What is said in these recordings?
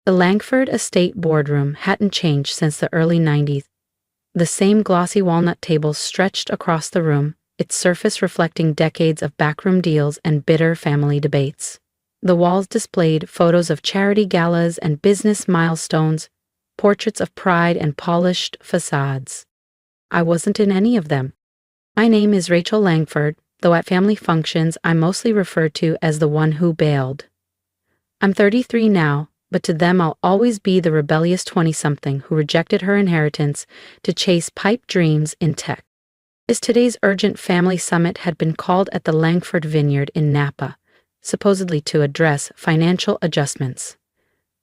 The Langford estate boardroom hadn't changed since the early 90s. The same glossy walnut tables stretched across the room, its surface reflecting decades of backroom deals and bitter family debates. The walls displayed photos of charity galas and business milestones, portraits of pride and polished façades. I wasn't in any of them. My name is Rachel Langford, though at family functions I'm mostly referred to as the one who bailed. I'm 33 now, but to them I'll always be the rebellious 20-something who rejected her inheritance to chase pipe dreams in tech. As today's urgent family summit had been called at the Langford vineyard in Napa, supposedly to address financial adjustments.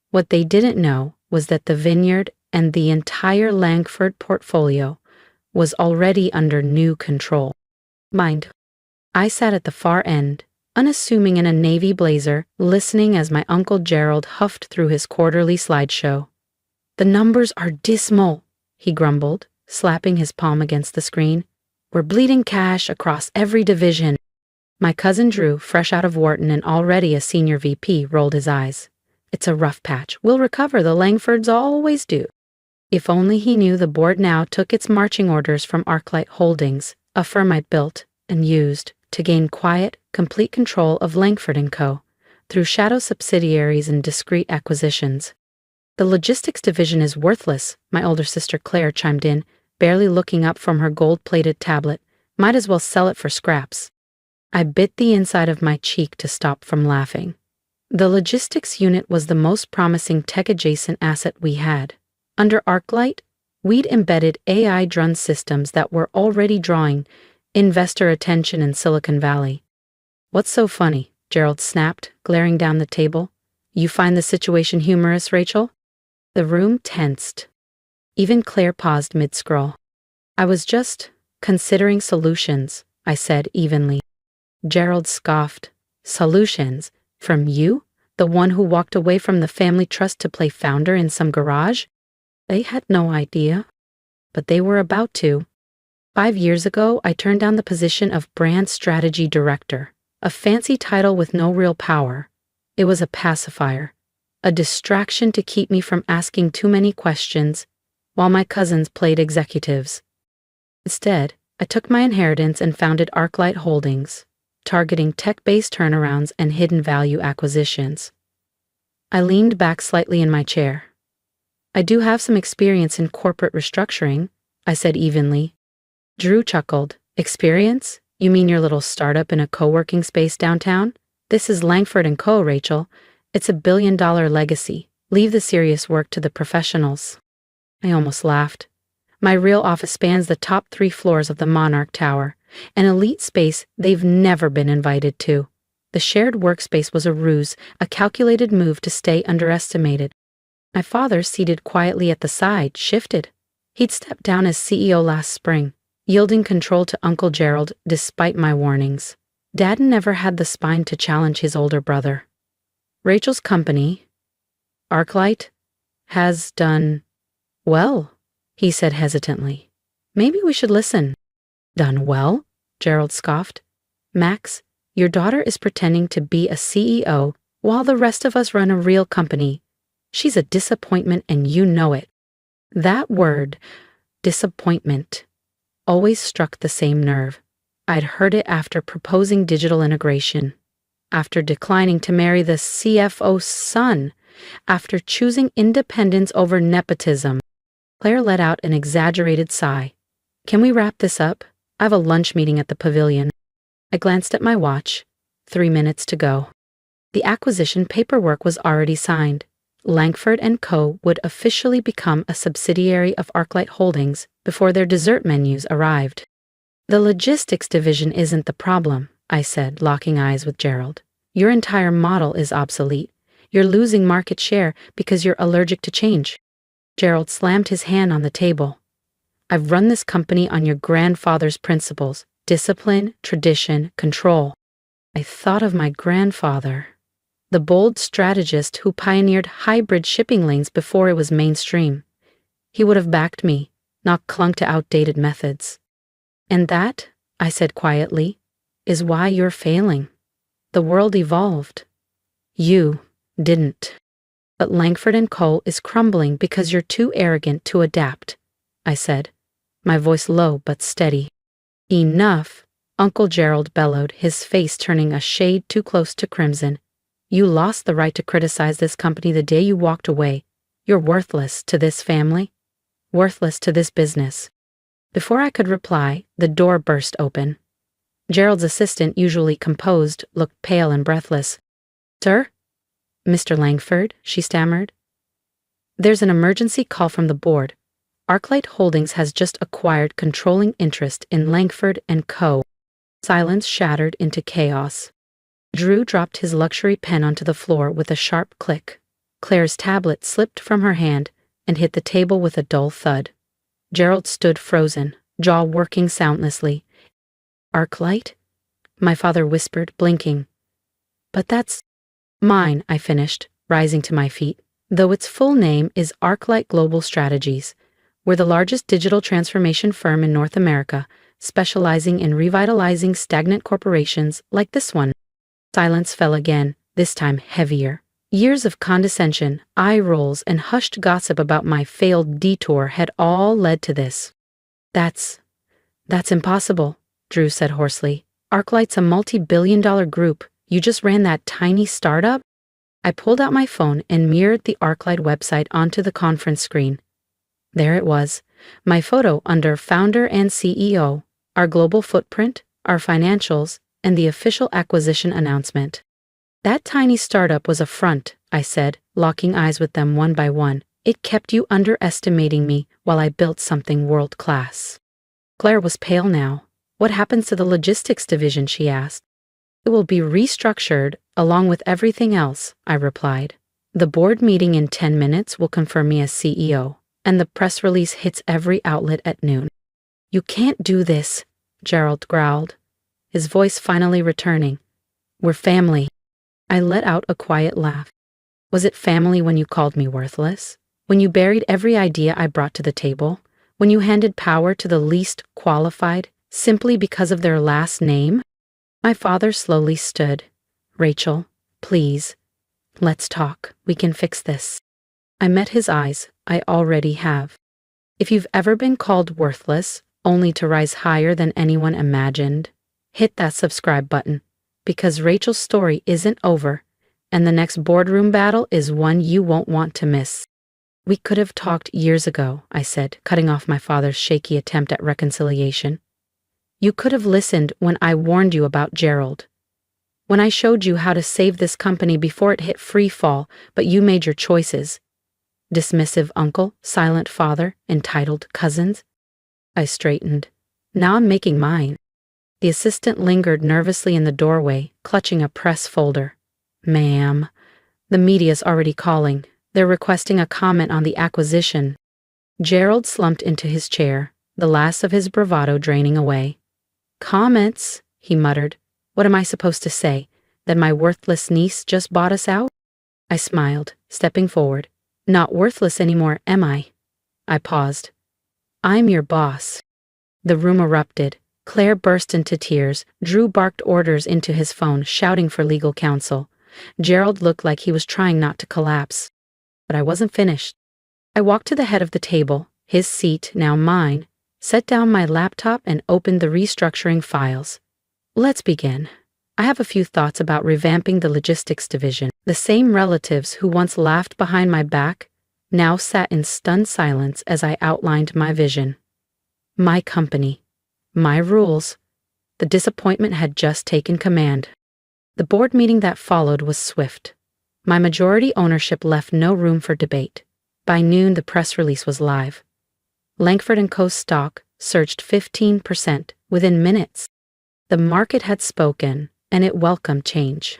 What they didn't know was that the vineyard and the entire Langford portfolio was already under new control. Mind. I sat at the far end, unassuming in a navy blazer, listening as my Uncle Gerald huffed through his quarterly slideshow. "The numbers are dismal," he grumbled, slapping his palm against the screen. "We're bleeding cash across every division." My cousin Drew, fresh out of Wharton and already a senior VP, rolled his eyes. "It's a rough patch. We'll recover, the Langfords always do." If only he knew the board now took its marching orders from ArcLight Holdings, a firm I built and used to gain quiet, complete control of Langford & Co. through shadow subsidiaries and discrete acquisitions. "The logistics division is worthless," my older sister Claire chimed in, barely looking up from her gold-plated tablet. "Might as well sell it for scraps." I bit the inside of my cheek to stop from laughing. The logistics unit was the most promising tech-adjacent asset we had. Under ArcLight, we'd embedded AI-driven systems that were already drawing investor attention in Silicon Valley. "What's so funny?" Gerald snapped, glaring down the table. "You find the situation humorous, Rachel?" The room tensed. Even Claire paused mid-scroll. "I was just considering solutions," I said evenly. Gerald scoffed. "Solutions? From you? The one who walked away from the family trust to play founder in some garage?" They had no idea. But they were about to. 5 years ago, I turned down the position of brand strategy director, a fancy title with no real power. It was a pacifier, a distraction to keep me from asking too many questions, while my cousins played executives. Instead, I took my inheritance and founded ArcLight Holdings, targeting tech-based turnarounds and hidden value acquisitions. I leaned back slightly in my chair. "I do have some experience in corporate restructuring," I said evenly. Drew chuckled. "Experience? You mean your little startup in a co-working space downtown? This is Langford & Co., Rachel. It's a billion-dollar legacy. Leave the serious work to the professionals." I almost laughed. My real office spans the top 3 floors of the Monarch Tower, an elite space they've never been invited to. The shared workspace was a ruse, a calculated move to stay underestimated. My father, seated quietly at the side, shifted. He'd stepped down as CEO last spring, yielding control to Uncle Gerald despite my warnings. Dad never had the spine to challenge his older brother. "Rachel's company, ArcLight, has done well," he said hesitantly. "Maybe we should listen." "Done well?" Gerald scoffed. "Max, your daughter is pretending to be a CEO while the rest of us run a real company. She's a disappointment and you know it." That word, disappointment, always struck the same nerve. I'd heard it after proposing digital integration, after declining to marry the CFO's son, after choosing independence over nepotism. Claire let out an exaggerated sigh. "Can we wrap this up? I have a lunch meeting at the pavilion." I glanced at my watch. 3 minutes to go. The acquisition paperwork was already signed. Langford & Co. would officially become a subsidiary of ArcLight Holdings before their dessert menus arrived. "The logistics division isn't the problem," I said, locking eyes with Gerald. "Your entire model is obsolete. You're losing market share because you're allergic to change." Gerald slammed his hand on the table. "I've run this company on your grandfather's principles: discipline, tradition, control." I thought of my grandfather, the bold strategist who pioneered hybrid shipping lanes before it was mainstream. He would have backed me, not clung to outdated methods. "And that," I said quietly, "is why you're failing. The world evolved. You didn't." But Langford & Co. is crumbling because you're too arrogant to adapt, I said, my voice low but steady. Enough, Uncle Gerald bellowed, his face turning a shade too close to crimson. You lost the right to criticize this company the day you walked away. You're worthless to this family, worthless to this business. Before I could reply, the door burst open. Gerald's assistant, usually composed, looked pale and breathless. Sir? Mr. Langford, she stammered. There's an emergency call from the board. Arclight Holdings has just acquired controlling interest in Langford & Co. Silence shattered into chaos. Drew dropped his luxury pen onto the floor with a sharp click. Claire's tablet slipped from her hand and hit the table with a dull thud. Gerald stood frozen, jaw working soundlessly. Arclight? My father whispered, blinking. But that's mine, I finished, rising to my feet. Though its full name is Arclight Global Strategies. We're the largest digital transformation firm in North America, specializing in revitalizing stagnant corporations like this one. Silence fell again, this time heavier. Years of condescension, eye rolls, and hushed gossip about my failed detour had all led to this. That's impossible, Drew said hoarsely. Arclight's a multi-billion-dollar group. You just ran that tiny startup? I pulled out my phone and mirrored the Arclight website onto the conference screen. There it was, my photo under founder and CEO, our global footprint, our financials, and the official acquisition announcement. That tiny startup was a front, I said, locking eyes with them one by one. It kept you underestimating me while I built something world-class. Claire was pale now. What happens to the logistics division, she asked. It will be restructured along with everything else, I replied. The board meeting in 10 minutes will confirm me as CEO. And the press release hits every outlet at noon. You can't do this, Gerald growled, his voice finally returning. We're family. I let out a quiet laugh. Was it family when you called me worthless? When you buried every idea I brought to the table? When you handed power to the least qualified simply because of their last name? My father slowly stood. Rachel, please. Let's talk. We can fix this. I met his eyes. I already have. If you've ever been called worthless, only to rise higher than anyone imagined, hit that subscribe button, because Rachel's story isn't over, and the next boardroom battle is one you won't want to miss. We could have talked years ago, I said, cutting off my father's shaky attempt at reconciliation. You could have listened when I warned you about Gerald. When I showed you how to save this company before it hit free fall, but you made your choices. Dismissive uncle, silent father, entitled cousins. I straightened. Now I'm making mine. The assistant lingered nervously in the doorway, clutching a press folder. Ma'am, the media's already calling. They're requesting a comment on the acquisition. Gerald slumped into his chair, the last of his bravado draining away. Comments, he muttered. What am I supposed to say? That my worthless niece just bought us out? I smiled, stepping forward. Not worthless anymore, am I? I paused. I'm your boss. The room erupted. Claire burst into tears. Drew barked orders into his phone, shouting for legal counsel. Gerald looked like he was trying not to collapse. But I wasn't finished. I walked to the head of the table, his seat, now mine, set down my laptop and opened the restructuring files. Let's begin. I have a few thoughts about revamping the logistics division. The same relatives who once laughed behind my back now sat in stunned silence as I outlined my vision. My company. My rules. The disappointment had just taken command. The board meeting that followed was swift. My majority ownership left no room for debate. By noon, the press release was live. Langford & Co. stock surged 15% within minutes. The market had spoken, and it welcomed change.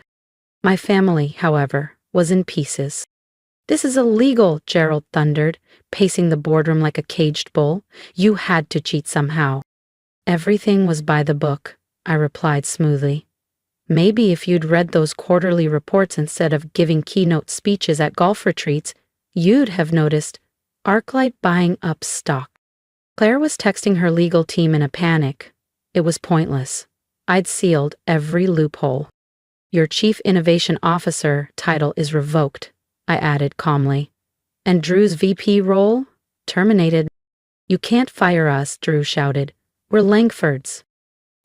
My family, however, was in pieces. This is illegal, Gerald thundered, pacing the boardroom like a caged bull. You had to cheat somehow. Everything was by the book, I replied smoothly. Maybe if you'd read those quarterly reports instead of giving keynote speeches at golf retreats, you'd have noticed Arclight buying up stock. Claire was texting her legal team in a panic. It was pointless. I'd sealed every loophole. Your Chief Innovation Officer title is revoked, I added calmly. And Drew's VP role? Terminated. You can't fire us, Drew shouted. We're Langfords.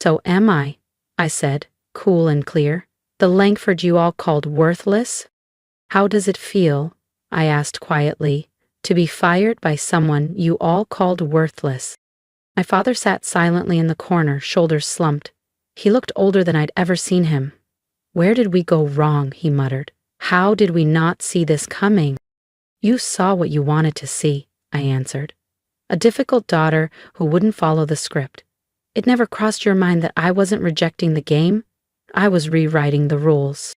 So am I said, cool and clear. The Langford you all called worthless? How does it feel, I asked quietly, to be fired by someone you all called worthless? My father sat silently in the corner, shoulders slumped. He looked older than I'd ever seen him. Where did we go wrong, he muttered. How did we not see this coming? You saw what you wanted to see, I answered. A difficult daughter who wouldn't follow the script. It never crossed your mind that I wasn't rejecting the game. I was rewriting the rules.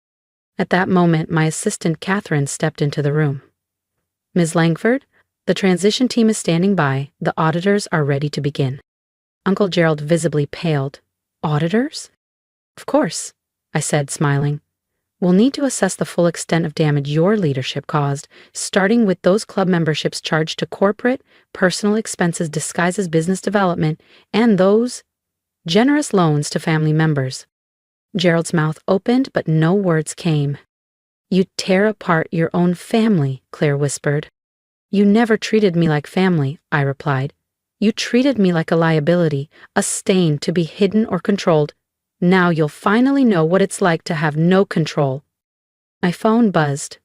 At that moment, my assistant Catherine stepped into the room. Ms. Langford, the transition team is standing by. The auditors are ready to begin. Uncle Gerald visibly paled. Auditors? Of course, I said, smiling. We'll need to assess the full extent of damage your leadership caused, starting with those club memberships charged to corporate, personal expenses disguised as business development, and those generous loans to family members. Gerald's mouth opened, but no words came. You tear apart your own family, Claire whispered. You never treated me like family, I replied. You treated me like a liability, a stain to be hidden or controlled. Now you'll finally know what it's like to have no control. My phone buzzed.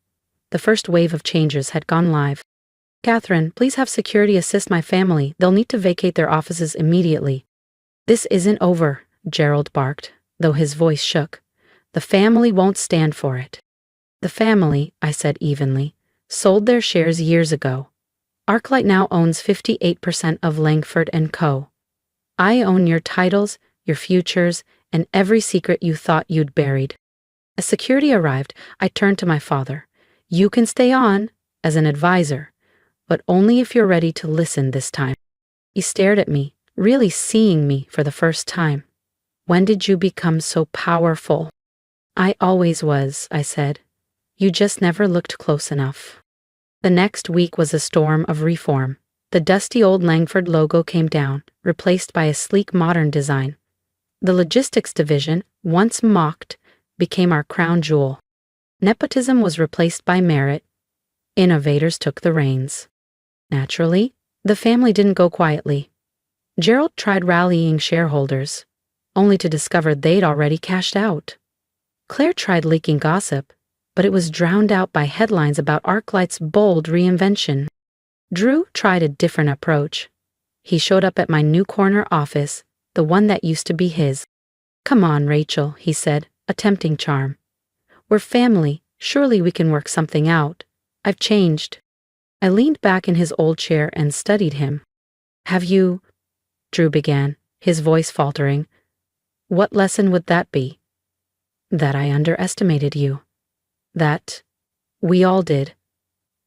The first wave of changes had gone live. Catherine, please have security assist my family. They'll need to vacate their offices immediately. This isn't over, Gerald barked, though his voice shook. The family won't stand for it. The family, I said evenly, sold their shares years ago. Arclight now owns 58% of Langford & Co. I own your titles, your futures, and every secret you thought you'd buried. As security arrived, I turned to my father. You can stay on, as an advisor, but only if you're ready to listen this time. He stared at me, really seeing me for the first time. When did you become so powerful? I always was, I said. You just never looked close enough. The next week was a storm of reform. The dusty old Langford logo came down, replaced by a sleek modern design. The logistics division, once mocked, became our crown jewel. Nepotism was replaced by merit. Innovators took the reins. Naturally, the family didn't go quietly. Gerald tried rallying shareholders, only to discover they'd already cashed out. Claire tried leaking gossip, but it was drowned out by headlines about Arclight's bold reinvention. Drew tried a different approach. He showed up at my new corner office, the one that used to be his. Come on, Rachel, he said, attempting charm. We're family. Surely we can work something out. I've changed. I leaned back in his old chair and studied him. Have you? Drew began, his voice faltering. What lesson would that be? That I underestimated you. That we all did.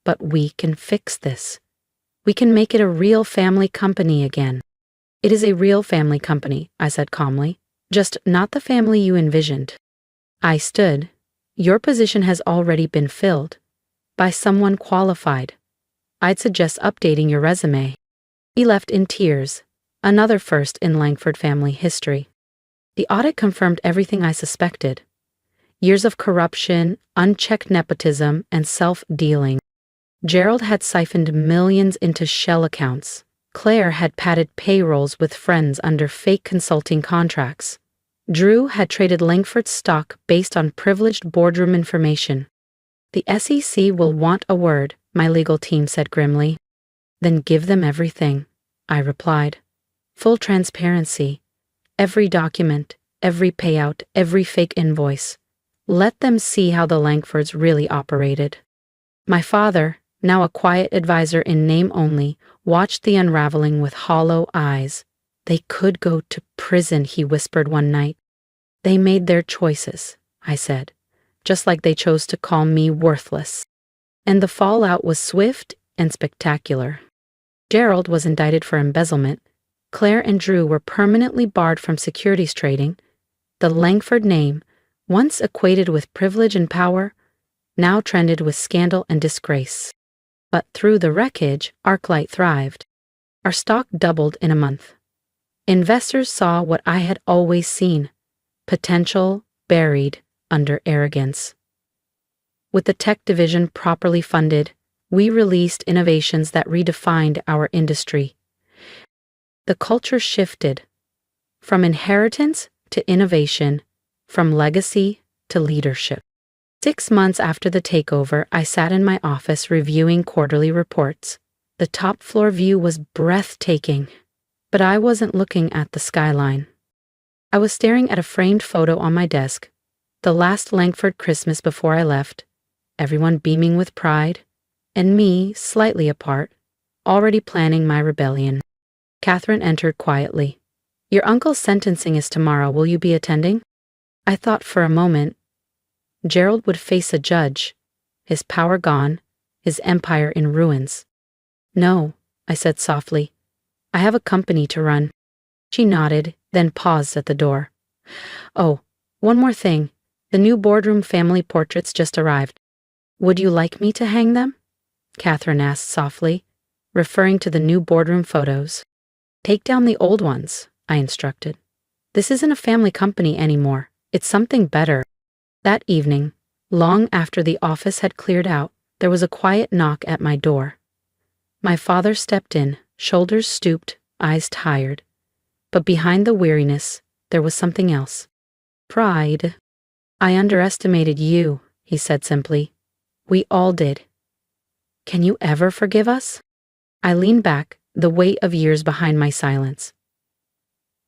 But we can fix this. We can make it a real family company again. It is a real family company, I said calmly, just not the family you envisioned. I stood. Your position has already been filled. By someone qualified. I'd suggest updating your resume. He left in tears, another first in Langford family history. The audit confirmed everything I suspected. Years of corruption, unchecked nepotism, and self-dealing. Gerald had siphoned millions into shell accounts. Claire had padded payrolls with friends under fake consulting contracts. Drew had traded Langford's stock based on privileged boardroom information. The SEC will want a word, my legal team said grimly. Then give them everything, I replied. Full transparency. Every document, every payout, every fake invoice. Let them see how the Langfords really operated. My father, now a quiet advisor in name only, watched the unraveling with hollow eyes. They could go to prison, he whispered one night. They made their choices, I said, just like they chose to call me worthless. And the fallout was swift and spectacular. Gerald was indicted for embezzlement. Claire and Drew were permanently barred from securities trading. The Langford name, once equated with privilege and power, now trended with scandal and disgrace. But through the wreckage, Arclight thrived. Our stock doubled in a month. Investors saw what I had always seen, potential buried under arrogance. With the tech division properly funded, we released innovations that redefined our industry. The culture shifted from inheritance to innovation, from legacy to leadership. 6 months after the takeover, I sat in my office reviewing quarterly reports. The top floor view was breathtaking, but I wasn't looking at the skyline. I was staring at a framed photo on my desk, the last Langford Christmas before I left, everyone beaming with pride, and me, slightly apart, already planning my rebellion. Catherine entered quietly. "Your uncle's sentencing is tomorrow. Will you be attending?" I thought for a moment. Gerald would face a judge, his power gone, his empire in ruins. "No," I said softly. "I have a company to run." She nodded, then paused at the door. "Oh, one more thing. The new boardroom family portraits just arrived. Would you like me to hang them?" Catherine asked softly, referring to the new boardroom photos. "Take down the old ones," I instructed. "This isn't a family company anymore. It's something better." That evening, long after the office had cleared out, there was a quiet knock at my door. My father stepped in, shoulders stooped, eyes tired. But behind the weariness, there was something else. Pride. "I underestimated you," he said simply. "We all did. Can you ever forgive us?" I leaned back, the weight of years behind my silence.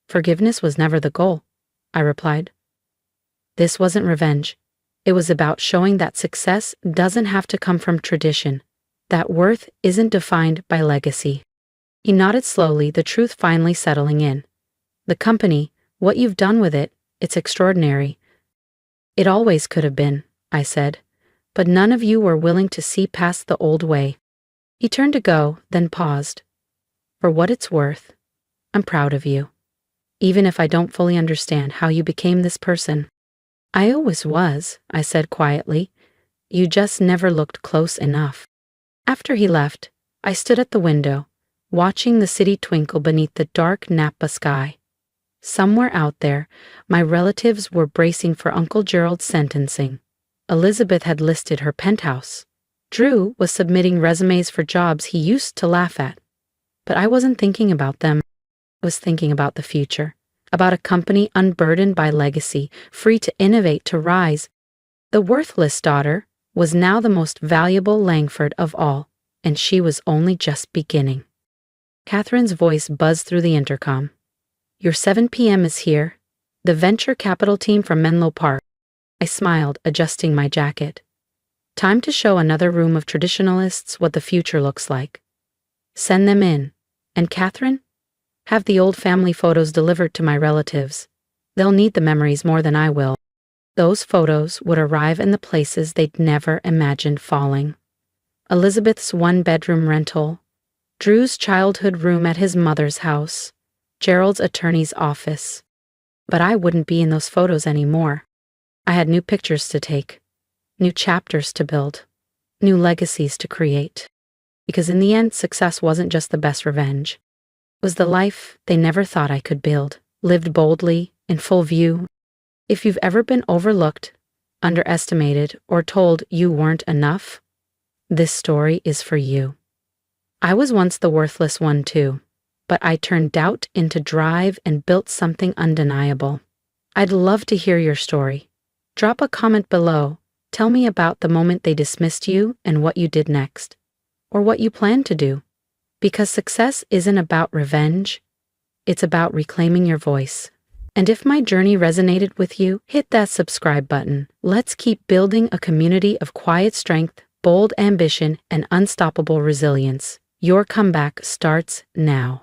"Forgiveness was never the goal," I replied. This wasn't revenge. It was about showing that success doesn't have to come from tradition, that worth isn't defined by legacy. He nodded slowly, the truth finally settling in. "The company, what you've done with it, it's extraordinary." "It always could have been," I said, "but none of you were willing to see past the old way." He turned to go, then paused. "For what it's worth, I'm proud of you, even if I don't fully understand how you became this person." "I always was," I said quietly. "You just never looked close enough." After he left, I stood at the window, watching the city twinkle beneath the dark Napa sky. Somewhere out there, my relatives were bracing for Uncle Gerald's sentencing. Elizabeth had listed her penthouse. Drew was submitting resumes for jobs he used to laugh at. But I wasn't thinking about them. I was thinking about the future, about a company unburdened by legacy, free to innovate, to rise. The worthless daughter was now the most valuable Langford of all, and she was only just beginning. Catherine's voice buzzed through the intercom. "Your 7 p.m. is here. The venture capital team from Menlo Park." I smiled, adjusting my jacket. Time to show another room of traditionalists what the future looks like. "Send them in. And Catherine? Have the old family photos delivered to my relatives. They'll need the memories more than I will." Those photos would arrive in the places they'd never imagined falling. Elizabeth's one-bedroom rental, Drew's childhood room at his mother's house, Gerald's attorney's office. But I wouldn't be in those photos anymore. I had new pictures to take, new chapters to build, new legacies to create. Because in the end, success wasn't just the best revenge. It was the life they never thought I could build, lived boldly, in full view. If you've ever been overlooked, underestimated, or told you weren't enough, this story is for you. I was once the worthless one too, but I turned doubt into drive and built something undeniable. I'd love to hear your story. Drop a comment below. Tell me about the moment they dismissed you and what you did next, or what you plan to do. Because success isn't about revenge, it's about reclaiming your voice. And if my journey resonated with you, hit that subscribe button. Let's keep building a community of quiet strength, bold ambition, and unstoppable resilience. Your comeback starts now.